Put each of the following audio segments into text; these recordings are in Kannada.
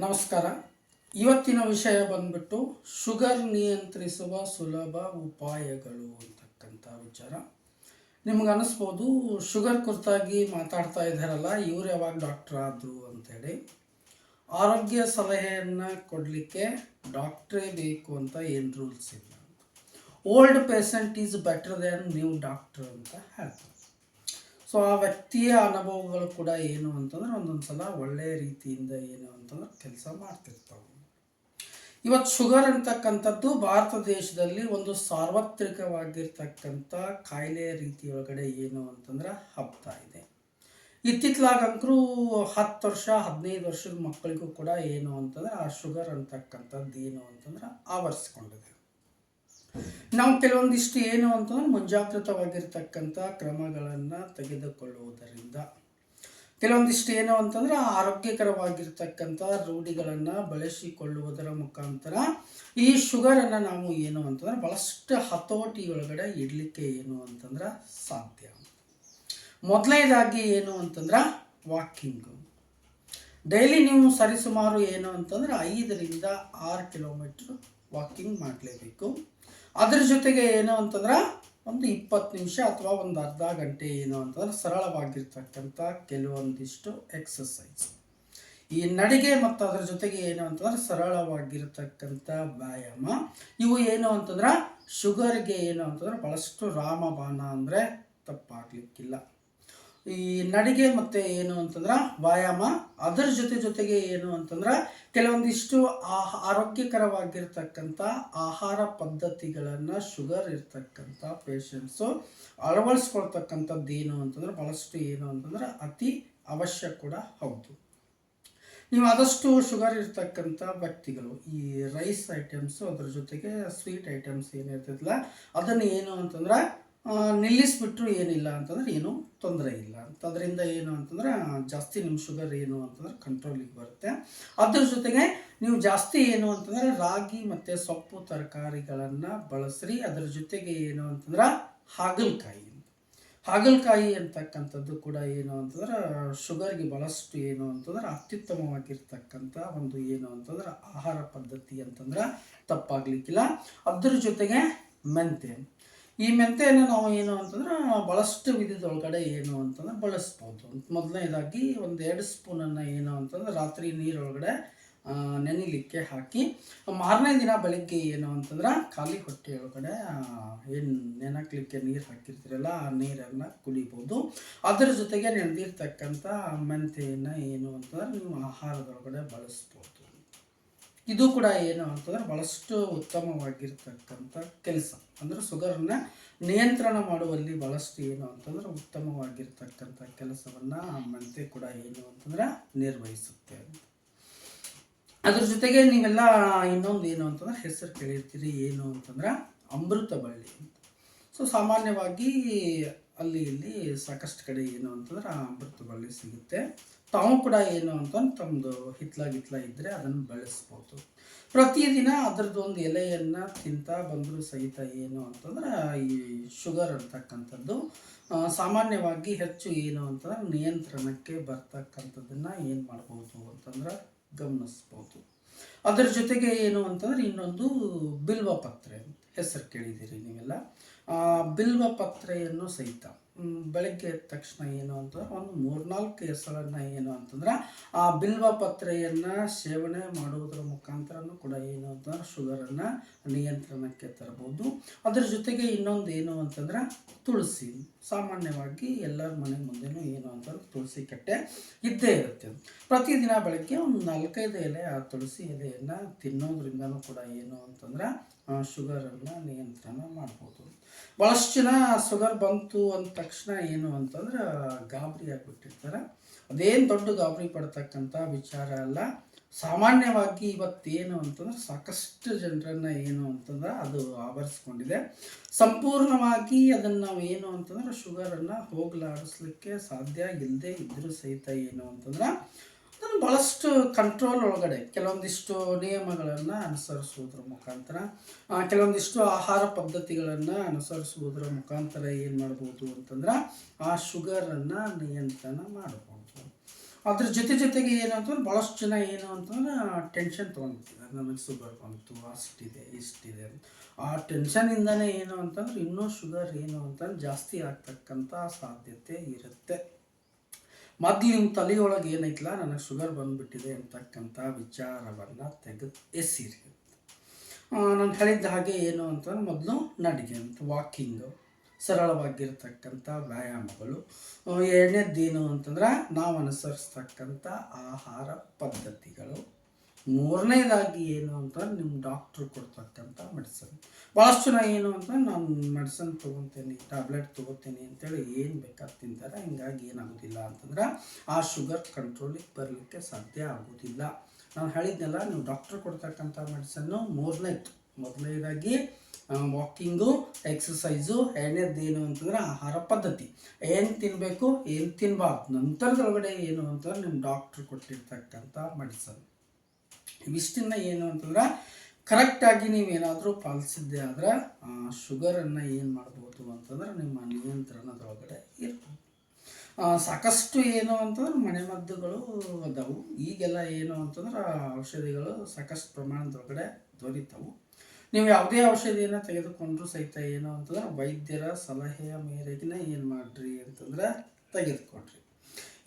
ನಮಸ್ಕಾರ. ಇವತ್ತಿನ ವಿಷಯ ಬಂದ್ಬಿಟ್ಟು ಶುಗರ್ ನಿಯಂತ್ರಿಸುವ ಸುಲಭ ಉಪಾಯಗಳು ಅಂತಕ್ಕಂಥ ವಿಚಾರ. ನಿಮ್ಗೆ ಅನಿಸ್ಬೋದು ಶುಗರ್ ಕುರಿತಾಗಿ ಮಾತಾಡ್ತಾ ಇದ್ದಾರಲ್ಲ, ಇವ್ರು ಯಾವಾಗ ಡಾಕ್ಟರ್ ಆದರು ಅಂತೇಳಿ. ಆರೋಗ್ಯ ಸಲಹೆಯನ್ನು ಕೊಡಲಿಕ್ಕೆ ಡಾಕ್ಟ್ರೇ ಬೇಕು ಅಂತ ಏನು ರೂಲ್ಸ್ ಇಲ್ಲ. Old patient is better than new doctor ಅಂತ ಹೇಳ್ತಾರೆ. ಸೊ ಆ ವ್ಯಕ್ತಿಯ ಅನುಭವಗಳು ಕೂಡ ಏನು ಅಂತಂದ್ರೆ ಒಂದೊಂದು ಸಲ ಒಳ್ಳೆಯ ರೀತಿಯಿಂದ ಏನು ಅಂತಂದ್ರೆ ಕೆಲಸ ಮಾಡ್ತಿರ್ತಾವೆ. ಇವತ್ತು ಶುಗರ್ ಅಂತಕ್ಕಂಥದ್ದು ಭಾರತ ದೇಶದಲ್ಲಿ ಒಂದು ಸಾರ್ವತ್ರಿಕವಾಗಿರ್ತಕ್ಕಂಥ ಕಾಯಿಲೆ ರೀತಿಯೊಳಗಡೆ ಏನು ಅಂತಂದ್ರೆ ಹಬ್ತಾ ಇದೆ. ಇತ್ತಿತ್ತಲಾಗಂತರೂ 10 ವರ್ಷ 15 ವರ್ಷದ ಮಕ್ಕಳಿಗೂ ಕೂಡ ಏನು ಅಂತಂದ್ರೆ ಆ ಶುಗರ್ ಅಂತಕ್ಕಂಥದ್ದು ಏನು ಅಂತಂದ್ರೆ ಆವರಿಸ್ಕೊಂಡಿದೆ. ನಾವು ಕೆಲವೊಂದಿಷ್ಟು ಏನು ಅಂತಂದ್ರೆ ಮುಂಜಾಗ್ರತವಾಗಿರ್ತಕ್ಕಂಥ ಕ್ರಮಗಳನ್ನು ತೆಗೆದುಕೊಳ್ಳುವುದರಿಂದ, ಕೆಲವೊಂದಿಷ್ಟು ಏನು ಅಂತಂದ್ರೆ ಆರೋಗ್ಯಕರವಾಗಿರ್ತಕ್ಕಂಥ ರೂಢಿಗಳನ್ನು ಬಳಸಿಕೊಳ್ಳುವುದರ ಮುಖಾಂತರ ಈ ಶುಗರನ್ನು ನಾವು ಏನು ಅಂತಂದ್ರೆ ಭಾಳಷ್ಟು ಹತೋಟಿಯೊಳಗಡೆ ಇಡಲಿಕ್ಕೆ ಏನು ಅಂತಂದ್ರೆ ಸಾಧ್ಯ. ಮೊದಲನೇದಾಗಿ ಏನು ಅಂತಂದ್ರೆ ವಾಕಿಂಗು. ಡೈಲಿ ನೀವು ಸರಿಸುಮಾರು ಏನು ಅಂತಂದ್ರೆ 5ರಿಂದ 6 ಕಿಲೋಮೀಟ್ರ್ ವಾಕಿಂಗ್ ಮಾಡಲೇಬೇಕು. ಅದ್ರ ಜೊತೆಗೆ ಏನು ಅಂತಂದ್ರೆ ಒಂದು 20 ನಿಮಿಷ ಅಥವಾ ಒಂದು ಅರ್ಧ ಗಂಟೆ ಏನು ಅಂತಂದ್ರೆ ಸರಳವಾಗಿರ್ತಕ್ಕಂಥ ಕೆಲವೊಂದಿಷ್ಟು ಎಕ್ಸಸೈಸ್, ಈ ನಡಿಗೆ ಮತ್ತು ಅದ್ರ ಜೊತೆಗೆ ಏನು ಅಂತಂದ್ರೆ ಸರಳವಾಗಿರ್ತಕ್ಕಂಥ ವ್ಯಾಯಾಮ, ಇವು ಏನು ಅಂತಂದ್ರೆ ಶುಗರ್ಗೆ ಏನು ಅಂತಂದ್ರೆ ಭಾಳಷ್ಟು ರಾಮಬಾಣ ಅಂದರೆ ತಪ್ಪಾಗಲಿಕ್ಕಿಲ್ಲ. ಈ ನಡಿಗೆ ಮತ್ತು ಏನು ಅಂತಂದ್ರೆ ವ್ಯಾಯಾಮ, ಅದರ ಜೊತೆಗೆ ಏನು ಅಂತಂದ್ರೆ ಕೆಲವೊಂದಿಷ್ಟು ಆರೋಗ್ಯಕರವಾಗಿರ್ತಕ್ಕಂಥ ಆಹಾರ ಪದ್ಧತಿಗಳನ್ನು ಶುಗರ್ ಇರ್ತಕ್ಕಂಥ ಪೇಷಂಟ್ಸು ಅಳವಡಿಸ್ಕೊಳ್ತಕ್ಕಂಥದ್ದು ಏನು ಅಂತಂದ್ರೆ ಭಾಳಷ್ಟು ಏನು ಅಂತಂದ್ರೆ ಅತಿ ಅವಶ್ಯ ಕೂಡ ಹೌದು. ನೀವು ಆದಷ್ಟು ಶುಗರ್ ಇರ್ತಕ್ಕಂಥ ವ್ಯಕ್ತಿಗಳು ಈ ರೈಸ್ ಐಟಮ್ಸು ಅದ್ರ ಜೊತೆಗೆ ಸ್ವೀಟ್ ಐಟಮ್ಸ್ ಏನಿರ್ತೈತಿಲ್ಲ ಅದನ್ನು ಏನು ಅಂತಂದ್ರೆ ನಿಲ್ಲಿಸ್ಬಿಟ್ರು ಏನಿಲ್ಲ ಅಂತಂದ್ರೆ ಏನೂ ತೊಂದರೆ ಇಲ್ಲ ಅಂತ. ಅದರಿಂದ ಏನು ಅಂತಂದ್ರೆ ಜಾಸ್ತಿ ನಿಮ್ಮ ಶುಗರ್ ಏನು ಅಂತಂದ್ರೆ ಕಂಟ್ರೋಲಿಗೆ ಬರುತ್ತೆ. ಅದ್ರ ಜೊತೆಗೆ ನೀವು ಜಾಸ್ತಿ ಏನು ಅಂತಂದ್ರೆ ರಾಗಿ ಮತ್ತು ಸೊಪ್ಪು ತರಕಾರಿಗಳನ್ನು ಬಳಸ್ರಿ. ಅದರ ಜೊತೆಗೆ ಏನು ಅಂತಂದ್ರೆ ಹಾಗಲಕಾಯಿ ಅಂತಕ್ಕಂಥದ್ದು ಕೂಡ ಏನು ಅಂತಂದ್ರೆ ಶುಗರ್ಗೆ ಭಾಳಷ್ಟು ಏನು ಅಂತಂದ್ರೆ ಅತ್ಯುತ್ತಮವಾಗಿರ್ತಕ್ಕಂಥ ಒಂದು ಏನು ಅಂತಂದ್ರೆ ಆಹಾರ ಪದ್ಧತಿ ಅಂತಂದ್ರೆ ತಪ್ಪಾಗಲಿಕ್ಕಿಲ್ಲ. ಅದ್ರ ಜೊತೆಗೆ ಮೆಂತ್ಯ, ಈ ಮೆಂತ್ಯೆಯನ್ನು ನಾವು ಏನು ಅಂತಂದ್ರೆ ಭಾಳಷ್ಟು ವಿಧದೊಳಗಡೆ ಏನು ಅಂತಂದ್ರೆ ಬಳಸ್ಬೋದು. ಮೊದಲನೇದಾಗಿ 1-2 ಸ್ಪೂನನ್ನು ಏನು ಅಂತಂದ್ರೆ ರಾತ್ರಿ ನೀರೊಳಗಡೆ ನೆನೆಯಲಿಕ್ಕೆ ಹಾಕಿ ಮಾರನೇ ದಿನ ಬೆಳಗ್ಗೆ ಏನು ಅಂತಂದ್ರೆ ಖಾಲಿ ಹೊಟ್ಟೆಯೊಳಗಡೆ ಏನು ನೆನಕಲಿಕ್ಕೆ ನೀರು ಹಾಕಿರ್ತೀರಲ್ಲ ಆ ನೀರನ್ನು ಕುಡಿಬೋದು. ಅದರ ಜೊತೆಗೆ ನೆನೆದಿರ್ತಕ್ಕಂಥ ಮೆಂತ್ಯೆಯನ್ನು ಏನು ಅಂತಂದ್ರೆ ನೀವು ಆಹಾರದೊಳಗಡೆ ಬಳಸ್ಬೋದು. ಇದು ಕೂಡ ಏನು ಅಂತಂದ್ರೆ ಭಾಳಷ್ಟು ಉತ್ತಮವಾಗಿರ್ತಕ್ಕಂಥ ಕೆಲಸ, ಅಂದರೆ ಶುಗರನ್ನು ನಿಯಂತ್ರಣ ಮಾಡುವಲ್ಲಿ ಭಾಳಷ್ಟು ಏನು ಅಂತಂದ್ರೆ ಉತ್ತಮವಾಗಿರ್ತಕ್ಕಂಥ ಕೆಲಸವನ್ನು ಮೆಂತ್ಯ ಕೂಡ ಏನು ಅಂತಂದ್ರೆ ನಿರ್ವಹಿಸುತ್ತೆ. ಅದ್ರ ಜೊತೆಗೆ ನೀವೆಲ್ಲ ಇನ್ನೊಂದು ಏನು ಅಂತಂದ್ರೆ ಹೆಸರು ಕೇಳಿರ್ತೀರಿ, ಏನು ಅಂತಂದ್ರೆ ಅಮೃತ ಬಳ್ಳಿ ಅಂತ. ಸೊ ಸಾಮಾನ್ಯವಾಗಿ ಅಲ್ಲಿ ಇಲ್ಲಿ ಸಾಕಷ್ಟು ಕಡೆ ಏನು ಅಂತಂದ್ರೆ ಅಮೃತ ಬಳ್ಳಿ ಸಿಗುತ್ತೆ. ತಾವು ಕೂಡ ಏನು ಅಂತಂದ್ರೆ ತಮ್ಮದು ಹಿತ್ಲ ಇದ್ದರೆ ಅದನ್ನು ಬೆಳೆಸ್ಬೋದು. ಪ್ರತಿದಿನ ಅದರದ್ದು ಒಂದು ಎಲೆಯನ್ನು ತಿಂತಾ ಬಂದರೂ ಸಹಿತ ಏನು ಅಂತಂದ್ರೆ ಈ ಶುಗರ್ ಅಂತಕ್ಕಂಥದ್ದು ಸಾಮಾನ್ಯವಾಗಿ ಹೆಚ್ಚು ಏನು ಅಂತಂದ್ರೆ ನಿಯಂತ್ರಣಕ್ಕೆ ಬರ್ತಕ್ಕಂಥದ್ದನ್ನು ಏನು ಮಾಡ್ಬೋದು ಅಂತಂದ್ರೆ ಗಮನಿಸ್ಬೋದು. ಅದರ ಜೊತೆಗೆ ಏನು ಅಂತಂದ್ರೆ ಇನ್ನೊಂದು ಬಿಲ್ವ ಪತ್ರೆ ಹೆಸರು ಕೇಳಿದ್ದೀರಿ ನೀವೆಲ್ಲ. ಬಿಲ್ವ ಪತ್ರೆಯನ್ನು ಸಹಿತ ಬೆಳಗ್ಗೆ ಎದ್ದ ತಕ್ಷಣ ಏನು ಅಂತಂದ್ರೆ ಒಂದು 3-4 ಎಸಳನ್ನು ಏನು ಅಂತಂದ್ರೆ ಆ ಬಿಲ್ವ ಪತ್ರೆಯನ್ನು ಸೇವನೆ ಮಾಡುವುದರ ಮುಖಾಂತರನೂ ಕೂಡ ಏನು ಅಂತಂದ್ರೆ ಶುಗರನ್ನು ನಿಯಂತ್ರಣಕ್ಕೆ ತರಬಹುದು. ಅದರ ಜೊತೆಗೆ ಇನ್ನೊಂದು ಏನು ಅಂತಂದ್ರೆ ತುಳಸಿ. ಸಾಮಾನ್ಯವಾಗಿ ಎಲ್ಲರ ಮನೆ ಮುಂದೆನೂ ಏನು ಅಂತಂದ್ರೆ ತುಳಸಿ ಕಟ್ಟೆ ಇದ್ದೇ ಇರುತ್ತೆ. ಪ್ರತಿದಿನ ಬೆಳಗ್ಗೆ ಒಂದು 4-5 ಎಲೆ ಆ ತುಳಸಿ ಎಲೆಯನ್ನು ತಿನ್ನೋದ್ರಿಂದನೂ ಕೂಡ ಏನು ಅಂತಂದ್ರೆ ಶುಗರನ್ನು ನಿಯಂತ್ರಣ ಮಾಡ್ಬೋದು. ಭಾಳಷ್ಟು ಜನ ಶುಗರ್ ಬಂತು ಅಂದ ತಕ್ಷಣ ಏನು ಅಂತಂದ್ರೆ ಗಾಬರಿ ಆಗಿಬಿಟ್ಟಿರ್ತಾರೆ. ಅದೇನು ದೊಡ್ಡ ಗಾಬರಿ ಪಡ್ತಕ್ಕಂಥ ವಿಚಾರ ಅಲ್ಲ. ಸಾಮಾನ್ಯವಾಗಿ ಇವತ್ತೇನು ಅಂತಂದ್ರೆ ಸಾಕಷ್ಟು ಜನರನ್ನು ಏನು ಅಂತಂದ್ರೆ ಅದು ಆವರಿಸ್ಕೊಂಡಿದೆ. ಸಂಪೂರ್ಣವಾಗಿ ಅದನ್ನು ನಾವು ಏನು ಅಂತಂದ್ರೆ ಶುಗರನ್ನು ಹೋಗಲಾಡಿಸ್ಲಿಕ್ಕೆ ಸಾಧ್ಯ ಇಲ್ಲದೆ ಇದ್ದರೂ ಸಹಿತ ಏನು ಅಂತಂದ್ರೆ ಅದನ್ನು ಭಾಳಷ್ಟು ಕಂಟ್ರೋಲ್ ಒಳಗಡೆ ಕೆಲವೊಂದಿಷ್ಟು ನಿಯಮಗಳನ್ನು ಅನುಸರಿಸುವುದರ ಮುಖಾಂತರ, ಕೆಲವೊಂದಿಷ್ಟು ಆಹಾರ ಪದ್ಧತಿಗಳನ್ನು ಅನುಸರಿಸುವುದರ ಮುಖಾಂತರ ಏನು ಮಾಡ್ಬೋದು ಅಂತಂದ್ರೆ ಆ ಶುಗರನ್ನು ನಿಯಂತ್ರಣ ಮಾಡ್ಬೋದು. ಅದ್ರ ಜೊತೆಗೆ ಏನು ಅಂತಂದ್ರೆ ಭಾಳಷ್ಟು ಜನ ಏನು ಅಂತಂದ್ರೆ ಟೆನ್ಷನ್ ತೊಗೊಂಡಿರ್ತಾರೆ, ನನಗೆ ಶುಗರ್ ಬಂತು, ಅಷ್ಟಿದೆ ಇಷ್ಟಿದೆ ಅಂತ. ಆ ಟೆನ್ಷನಿಂದನೇ ಏನು ಅಂತಂದ್ರೆ ಇನ್ನೂ ಶುಗರ್ ಏನು ಅಂತಂದ್ರೆ ಜಾಸ್ತಿ ಆಗ್ತಕ್ಕಂಥ ಸಾಧ್ಯತೆ ಇರುತ್ತೆ. ಮೊದಲು ನಿಮ್ಮ ತಲೆಯೊಳಗೆ ಏನೈತಲ್ಲ ನನಗೆ ಶುಗರ್ ಬಂದುಬಿಟ್ಟಿದೆ ಅಂತಕ್ಕಂಥ ವಿಚಾರವನ್ನು ತೆಗೆದು ಎಸಿರಿ. ನಾನು ಹೇಳಿದ್ದ ಹಾಗೆ ಏನು ಅಂತಂದ್ರೆ ಮೊದಲು ನಡಿಗೆ ಅಂತ, ವಾಕಿಂಗು, ಸರಳವಾಗಿರ್ತಕ್ಕಂಥ ವ್ಯಾಯಾಮಗಳು. ಎರಡನೇದ್ದೇನು ಅಂತಂದ್ರೆ ನಾವು ಅನುಸರಿಸ್ತಕ್ಕಂಥ ಆಹಾರ ಪದ್ಧತಿಗಳು. ಮೂರನೇದಾಗಿ ಏನು ಅಂತಂದ್ರೆ ನಿಮ್ಮ ಡಾಕ್ಟ್ರು ಕೊಡ್ತಕ್ಕಂಥ ಮೆಡಿಸನ್. ಭಾಳಷ್ಟು ಜನ ಏನು ಅಂತಂದ್ರೆ ನಾನು ಮೆಡಿಸನ್ ತೊಗೊತೀನಿ, ಟ್ಯಾಬ್ಲೆಟ್ ತೊಗೋತೀನಿ ಅಂತೇಳಿ ಏನು ಬೇಕಾದ ತಿಂತಾರೆ. ಹಿಂಗಾಗಿ ಏನಾಗೋದಿಲ್ಲ ಅಂತಂದ್ರೆ ಆ ಶುಗರ್ ಕಂಟ್ರೋಲಿಗೆ ಬರಲಿಕ್ಕೆ ಸಾಧ್ಯ ಆಗೋದಿಲ್ಲ. ನಾನು ಹೇಳಿದ್ನಲ್ಲ, ನೀವು ಡಾಕ್ಟ್ರು ಕೊಡ್ತಕ್ಕಂಥ ಮೆಡಿಸನ್ನು ಮೊದಲನೇದಾಗಿ ವಾಕಿಂಗು, ಎಕ್ಸಸೈಸು. ಎರಡನೇದೇನು ಅಂತಂದ್ರೆ ಆಹಾರ ಪದ್ಧತಿ, ಏನು ತಿನ್ನಬೇಕು ಏನು ತಿನ್ನಬಾರ್ದು. ನಂತರದೊಳಗಡೆ ಏನು ಅಂತಂದ್ರೆ ನಿಮ್ಮ ಡಾಕ್ಟ್ರು ಕೊಟ್ಟಿರ್ತಕ್ಕಂಥ ಮೆಡಿಸನ್. ಇವಿಷ್ಟನ್ನ ಏನು ಅಂತಂದ್ರೆ ಕರೆಕ್ಟಾಗಿ ನೀವೇನಾದರೂ ಪಾಲಿಸಿದ್ದೆ ಆದರೆ ಶುಗರನ್ನು ಏನು ಮಾಡ್ಬೋದು ಅಂತಂದ್ರೆ ನಿಮ್ಮ ನಿಯಂತ್ರಣದೊಳಗಡೆ ಇರ್ಬೋದು. ಸಾಕಷ್ಟು ಏನು ಅಂತಂದ್ರೆ ಮನೆಮದ್ದುಗಳು ಅದಾವು. ಈಗೆಲ್ಲ ಏನು ಅಂತಂದ್ರೆ ಔಷಧಿಗಳು ಸಾಕಷ್ಟು ಪ್ರಮಾಣದೊಳಗಡೆ ದೊರೀತಾವು. ನೀವು ಯಾವುದೇ ಔಷಧಿಯನ್ನು ತೆಗೆದುಕೊಂಡ್ರೂ ಸಹಿತ ಏನು ಅಂತಂದ್ರೆ ವೈದ್ಯರ ಸಲಹೆಯ ಮೇರೆಗೆ ಏನು ಮಾಡಿರಿ ಅಂತಂದ್ರೆ ತೆಗೆದುಕೊಡ್ರಿ.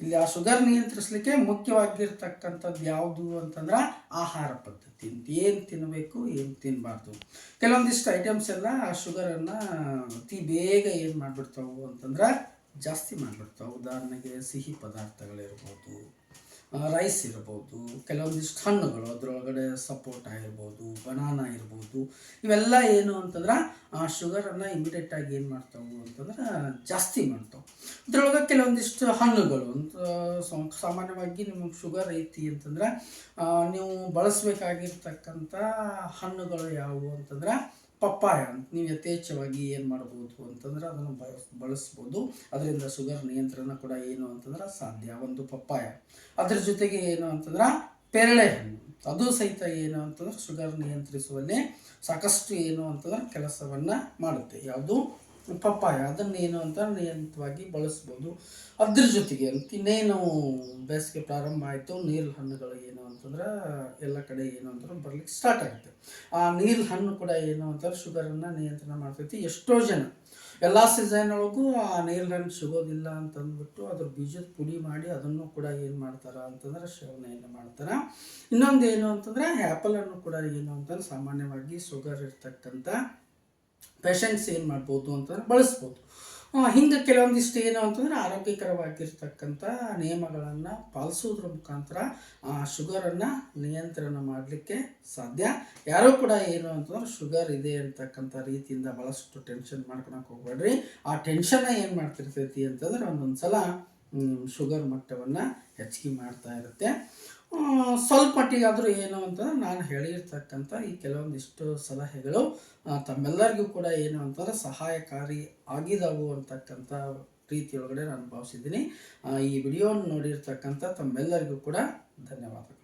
ಇಲ್ಲಿ ಆ ಶುಗರ್ ನಿಯಂತ್ರಿಸಲಿಕ್ಕೆ ಮುಖ್ಯವಾಗಿರ್ತಕ್ಕಂಥದ್ದು ಯಾವುದು ಅಂತಂದ್ರೆ ಆಹಾರ ಪದ್ಧತಿ ಅಂತ. ಏನು ತಿನ್ನಬೇಕು ಏನು ತಿನ್ನಬಾರ್ದು. ಕೆಲವೊಂದಿಷ್ಟು ಐಟಮ್ಸ್ ಎಲ್ಲ ಆ ಶುಗರನ್ನು ಅತಿ ಬೇಗ ಏನು ಮಾಡಿಬಿಡ್ತಾವು ಅಂತಂದ್ರೆ ಜಾಸ್ತಿ ಮಾಡಿಬಿಡ್ತಾವೆ. ಉದಾಹರಣೆಗೆ ಸಿಹಿ ಪದಾರ್ಥಗಳಿರ್ಬೋದು, ರೈಸ್ ಇರ್ಬೋದು, ಕೆಲವೊಂದಿಷ್ಟು ಹಣ್ಣುಗಳು, ಅದರೊಳಗಡೆ ಸಪೋಟ ಇರ್ಬೋದು, ಬನಾನಾ ಇರ್ಬೋದು. ಇವೆಲ್ಲ ಏನು ಅಂತಂದ್ರೆ ಆ ಶುಗರನ್ನು ಇಮಿಡಿಯೇಟಾಗಿ ಏನು ಮಾಡ್ತಾವೆ ಅಂತಂದ್ರೆ ಜಾಸ್ತಿ ಮಾಡ್ತಾವೆ. ಅದರೊಳಗೆ ಕೆಲವೊಂದಿಷ್ಟು ಹಣ್ಣುಗಳು ಅಂತ ಸಾಮಾನ್ಯವಾಗಿ ನಿಮಗೆ ಶುಗರ್ ಐತಿ ಅಂತಂದ್ರೆ ನೀವು ಬಳಸಬೇಕಾಗಿರ್ತಕ್ಕಂಥ ಹಣ್ಣುಗಳು ಯಾವುವು ಅಂತಂದ್ರೆ ಪಪ್ಪಾಯ ಅಂತ. ನೀವು ಯಥೇಚ್ಛವಾಗಿ ಏನು ಮಾಡ್ಬೋದು ಅಂತಂದ್ರೆ ಅದನ್ನು ಬಳಸ್ಬೋದು. ಅದರಿಂದ ಶುಗರ್ ನಿಯಂತ್ರಣ ಕೂಡ ಏನು ಅಂತಂದ್ರೆ ಸಾಧ್ಯ. ಒಂದು ಪಪ್ಪಾಯ. ಅದ್ರ ಜೊತೆಗೆ ಏನು ಅಂತಂದ್ರೆ ಪೇರಳೆ ಹಣ್ಣು, ಅದು ಸಹಿತ ಏನು ಅಂತಂದ್ರೆ ಶುಗರ್ ನಿಯಂತ್ರಿಸುವಲ್ಲಿ ಸಾಕಷ್ಟು ಏನು ಅಂತಂದ್ರೆ ಕೆಲಸವನ್ನು ಮಾಡುತ್ತೆ. ಯಾವುದು ಪಪ್ಪಾಯ. ಅದನ್ನು ಏನು ಅಂತ ನಿಯಂತ್ರವಾಗಿ ಬಳಸ್ಬೋದು. ಅದ್ರ ಜೊತೆಗೆ ಇನ್ನೇನು ಬೇಸಿಗೆ ಪ್ರಾರಂಭ ಆಯಿತು, ನೀರು ಹಣ್ಣುಗಳು ಏನು ಅಂತಂದ್ರೆ ಎಲ್ಲ ಕಡೆ ಏನು ಅಂತಂದ್ರೆ ಬರ್ಲಿಕ್ಕೆ ಸ್ಟಾರ್ಟ್ ಆಗುತ್ತೆ. ಆ ನೀರು ಹಣ್ಣು ಕೂಡ ಏನು ಅಂತಂದ್ರೆ ಶುಗರನ್ನು ನಿಯಂತ್ರಣ ಮಾಡ್ತೈತಿ. ಎಷ್ಟೋ ಜನ ಎಲ್ಲ ಸೀಸನ್ ಒಳಗೂ ಆ ನೀರು ಹಣ್ಣು ಸಿಗೋದಿಲ್ಲ ಅಂತಂದ್ಬಿಟ್ಟು ಅದ್ರ ಬೀಜದ ಪುಡಿ ಮಾಡಿ ಅದನ್ನು ಕೂಡ ಏನು ಮಾಡ್ತಾರೆ ಅಂತಂದ್ರೆ ಸೇವನೆಯನ್ನು ಮಾಡ್ತಾರೆ. ಇನ್ನೊಂದು ಏನು ಅಂತಂದ್ರೆ ಆ್ಯಪಲ್ ಹಣ್ಣು ಕೂಡ ಏನು ಅಂತಂದ್ರೆ ಸಾಮಾನ್ಯವಾಗಿ ಶುಗರ್ ಇರ್ತಕ್ಕಂಥ ಪೇಷಂಟ್ಸ್ ಏನು ಮಾಡ್ಬೋದು ಅಂತಂದ್ರೆ ಬಳಸ್ಬೋದು. ಹಿಂಗೆ ಕೆಲವೊಂದಿಷ್ಟು ಏನು ಅಂತಂದ್ರೆ ಆರೋಗ್ಯಕರವಾಗಿರ್ತಕ್ಕಂಥ ನಿಯಮಗಳನ್ನು ಪಾಲಿಸೋದ್ರ ಮುಖಾಂತರ ಶುಗರನ್ನು ನಿಯಂತ್ರಣ ಮಾಡಲಿಕ್ಕೆ ಸಾಧ್ಯ. ಯಾರೂ ಕೂಡ ಏನು ಅಂತಂದ್ರೆ ಶುಗರ್ ಇದೆ ಅಂತಕ್ಕಂಥ ರೀತಿಯಿಂದ ಭಾಳಷ್ಟು ಟೆನ್ಷನ್ ಮಾಡ್ಕೊಳಕ್ಕೆ ಹೋಗ್ಬೇಡ್ರಿ. ಆ ಟೆನ್ಷನ್ನ ಏನು ಮಾಡ್ತಿರ್ತೈತಿ ಅಂತಂದ್ರೆ ಒಂದೊಂದು ಸಲ ಶುಗರ್ ಮಟ್ಟವನ್ನು ಹೆಚ್ಚಿಗೆ ಮಾಡ್ತಾ ಇರುತ್ತೆ. ಸ್ವಲ್ಪ ಮಟ್ಟಿಗಾದರೂ ಏನು ಅಂತಂದ್ರೆ ನಾನು ಹೇಳಿರ್ತಕ್ಕಂಥ ಈ ಕೆಲವೊಂದಿಷ್ಟು ಸಲಹೆಗಳು ತಮ್ಮೆಲ್ಲರಿಗೂ ಕೂಡ ಏನು ಅಂತಂದ್ರೆ ಸಹಾಯಕಾರಿ ಆಗಿದವು ಅಂತಕ್ಕಂಥ ರೀತಿಯೊಳಗಡೆ ನಾನು ಭಾವಿಸಿದ್ದೀನಿ. ಈ ವಿಡಿಯೋವನ್ನು ನೋಡಿರ್ತಕ್ಕಂಥ ತಮ್ಮೆಲ್ಲರಿಗೂ ಕೂಡ ಧನ್ಯವಾದಗಳು.